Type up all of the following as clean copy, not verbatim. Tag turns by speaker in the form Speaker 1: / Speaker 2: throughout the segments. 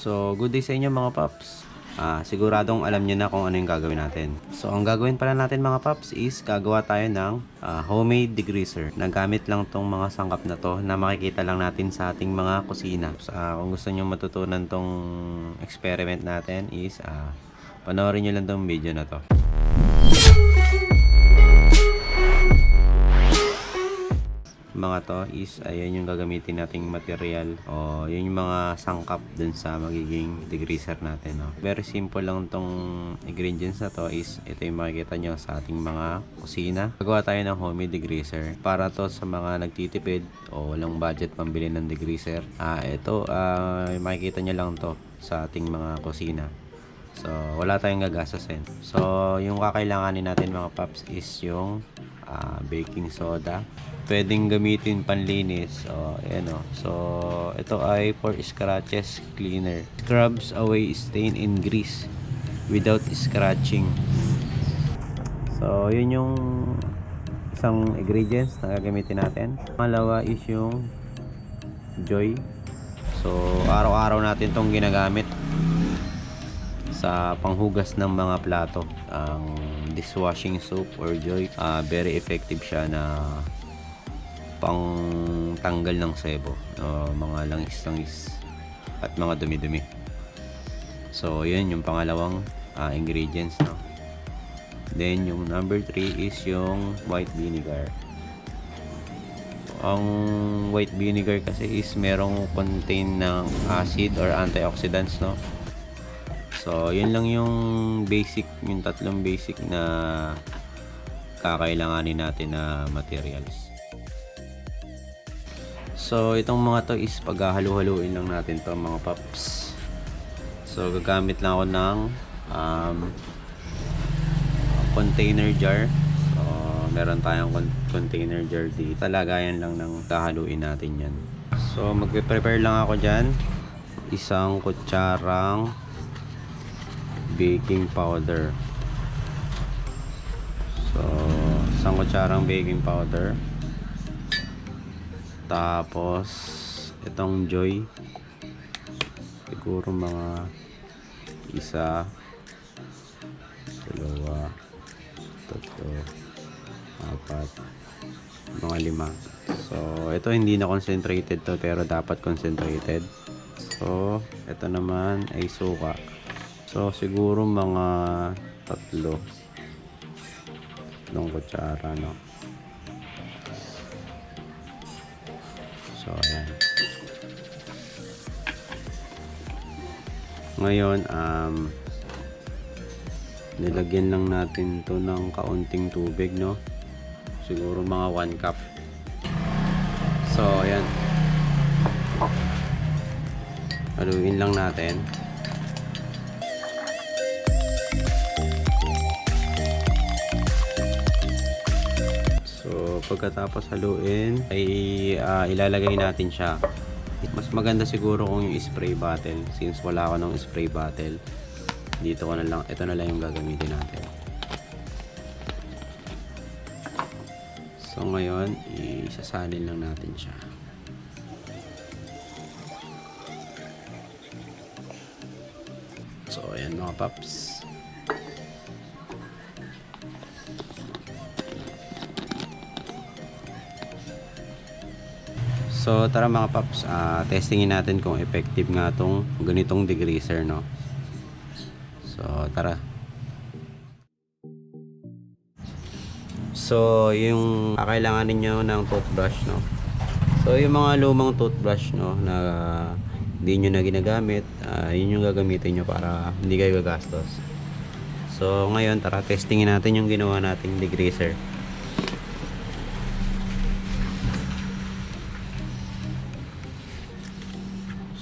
Speaker 1: So, good day sa inyo mga paps. Siguradong alam niyo na kung ano yung gagawin natin. So, ang gagawin pala natin mga paps is gagawa tayo ng homemade degreaser. Nagamit lang tong mga sangkap na to na makikita lang natin sa ating mga kusina. So, kung gusto niyo matutunan tong experiment natin is panoorin niyo lang tong video na to. Mga to is ayan yung gagamitin nating material o yun yung mga sangkap dun sa magiging degreaser natin, no? Very simple lang tong ingredients na to is ito yung makikita nyo sa ating mga kusina. Gagawa tayo ng homemade degreaser para to sa mga nagtitipid o walang budget pambili ng degreaser. Ito makikita nyo lang to sa ating mga kusina. So wala tayong gagastasin. So yung kakailanganin natin mga paps is yung baking soda. Pwedeng gamitin panlinis. Ayan o. So, ito ay for scratches cleaner. Scrubs away stain and grease without scratching. So, yun yung isang ingredients na gagamitin natin. Pangalawa is yung Joy. So, araw-araw natin tong ginagamit sa panghugas ng mga plato. Ang dishwashing soap or Joy, very effective siya na pang tanggal ng sebo, mga langis-langis at mga dumi-dumi. So yun yung pangalawang ingredients, no? Then yung number 3 is yung white vinegar. Ang white vinegar kasi is merong contain ng acid or antioxidants, no? So yun lang yung basic, yung tatlong basic na kakailanganin natin na materials. So itong mga to is paghahalu-haluin lang natin to mga paps. So gagamit lang ako ng container jar. So meron tayong container jar dito. Talagayan lang ng kahaluin natin yan. So magpe-prepare lang ako dyan. Isang kutsarang baking powder. So isang kutsarang baking powder. Tapos itong Joy siguro mga 1, 2, 3, 4, mga 5. So ito hindi na concentrated to pero dapat concentrated. So ito naman ay suka. So siguro mga 3 kutsara, no? So ayan. Ngayon nilagyan lang natin to ng kaunting tubig, no? Siguro mga 1 cup. So ayan, haluin lang natin. So pagkatapos haluin ay ilalagay natin siya. Mas maganda siguro kung yung spray bottle, since wala ako ng spray bottle. Dito ko na lang, ito na lang yung gagamitin natin. So ngayon isasalin lang natin siya. So ayan mga paps. So tara mga paps, testingin natin kung effective nga tong ganitong degreaser, no? So tara. So yung kailangan niyo ng toothbrush, no? So yung mga lumang toothbrush, no, na hindi nyo na ginagamit, yun yung gagamitin nyo para hindi kayo gagastos. So ngayon tara testingin natin yung ginawa nating degreaser.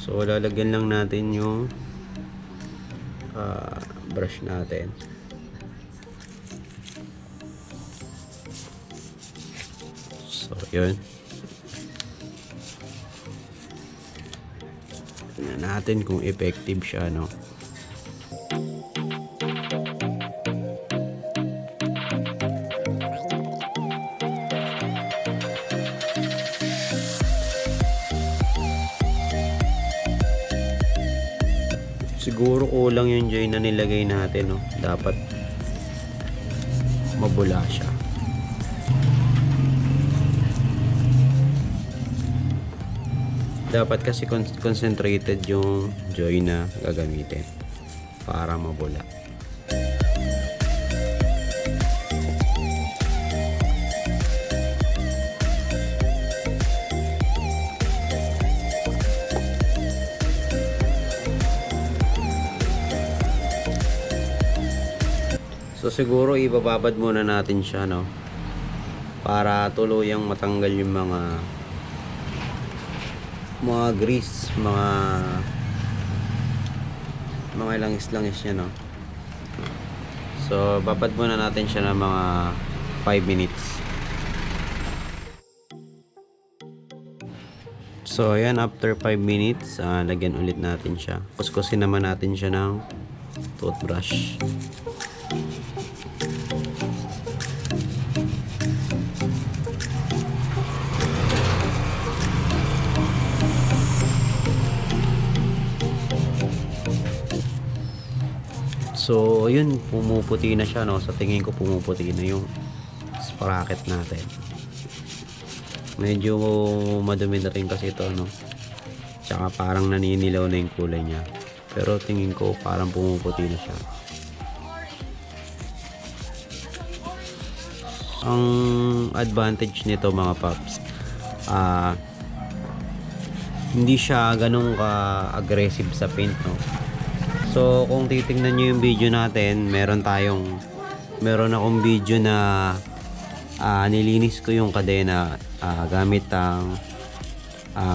Speaker 1: So lalagyan lang natin yung brush natin. So yun. Tingnan natin kung effective siya, no? Siguro kulang yung joy na nilagay natin, no? Dapat mabula siya. Dapat kasi concentrated yung joy na gagamitin para mabula. So siguro ibababad muna natin siya, no, para tuluyang matanggal yung mga grease, mga langis-langis niya, no. So babad muna natin siya ng mga 5 minutes. So ayan, after 5 minutes, lagyan ulit natin siya. Kuskusin naman natin siya ng toothbrush. So ayun, pumuputi na siya, no. Sa tingin ko pumuputi na yung sprocket natin. Medyo madumi na rin kasi ito, no. Tsaka parang naninilaw na yung kulay niya. Pero tingin ko parang pumuputi na siya. Ang advantage nito, mga paps, hindi siya ganun ka-aggressive sa paint, no. So kung titingnan nyo yung video natin, meron akong video na nilinis ko yung kadena gamit ang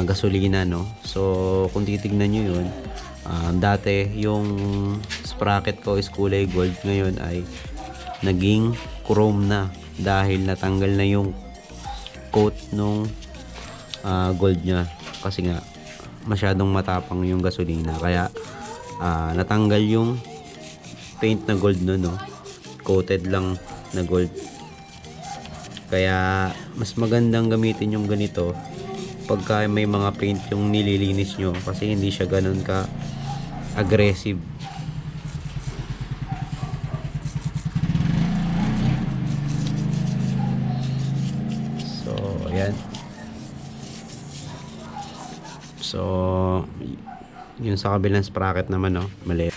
Speaker 1: gasolina, no. So kung titingnan nyo yun, dati yung sprocket ko is kulay gold, ngayon ay naging chrome na dahil natanggal na yung coat nung gold nya, kasi nga masyadong matapang yung gasolina, kaya natanggal yung paint na gold, no, coated lang na gold. Kaya mas magandang gamitin yung ganito pagka may mga paint yung nililinis nyo, kasi hindi siya ganun ka aggressive. So ayan, so yun sa kabilang sprocket naman, no, mali.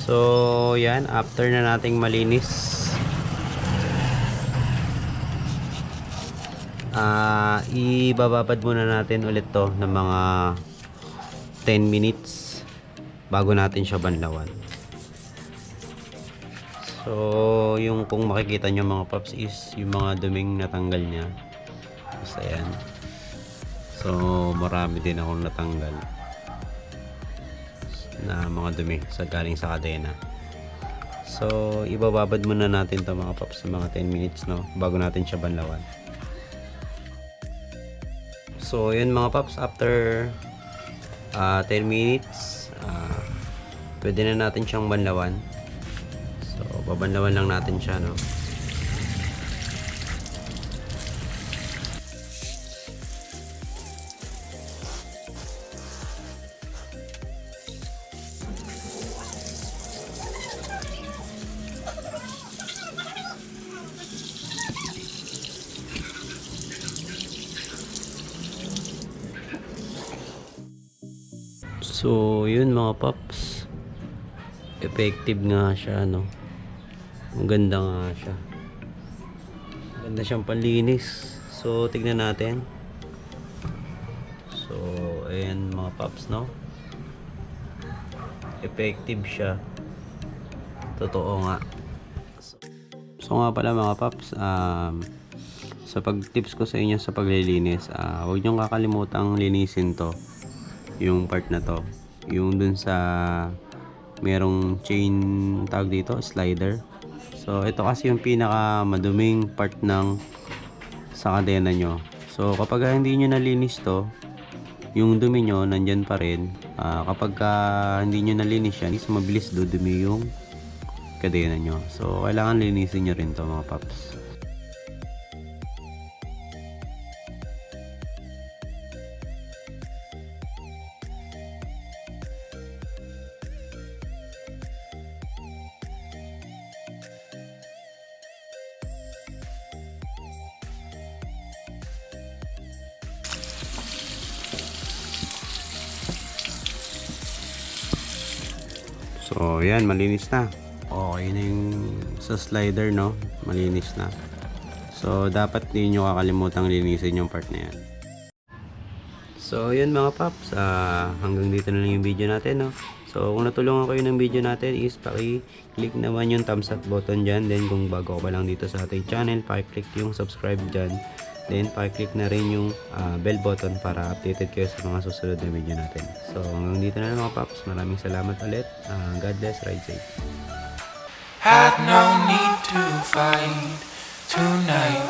Speaker 1: So yan, after na nating malinis, ibababad muna natin ulit to ng mga 10 minutes bago natin siya banlawan. So yung kung makikita nyo, mga paps, is yung mga duming natanggal niya. Basta yan. So marami din akong natanggal na mga dumi galing sa kadena. So ibababad muna natin to, mga paps, sa mga 10 minutes, no, bago natin siya banlawan. So yun, mga paps, after 10 minutes, pwede na natin siyang banlawan. So babanlawan lang natin siya, no. So yun, mga paps, effective nga siya, no. Ang ganda nga siya, ganda siyang panlinis. So tignan natin. So ayan, mga paps, no, effective siya, totoo nga. So nga pala, mga paps, sa pag-tips ko sa inyo sa paglilinis, huwag niyong kakalimutang linisin to, yung part na to, yung dun sa merong chain, tawag dito, slider. So ito kasi yung pinaka maduming part ng sa kadena nyo. So kapag hindi nyo nalinis to, yung dumi nyo nandyan pa rin. Kapag hindi nyo nalinis yan, is mabilis dudumi yung kadena nyo. So kailangan linisin nyo rin to mga paps. So, yan, malinis na. Okay na yung sa slider, no? Malinis na. So, dapat hindi nyo kakalimutang linisin yung part na yan. So, yun mga paps. Hanggang dito na lang yung video natin, no? So, kung natulungan kayo ng video natin is paki-click naman yung thumbs up button dyan. Then, kung bago ka pa lang dito sa ating channel, paki-click yung subscribe dyan. Then, paki-click na rin yung bell button para updated kayo sa mga susunod na video natin. So, hanggang dito na lang mga paps. Maraming salamat ulit. God bless. Ride safe.
Speaker 2: Had no need to fight tonight.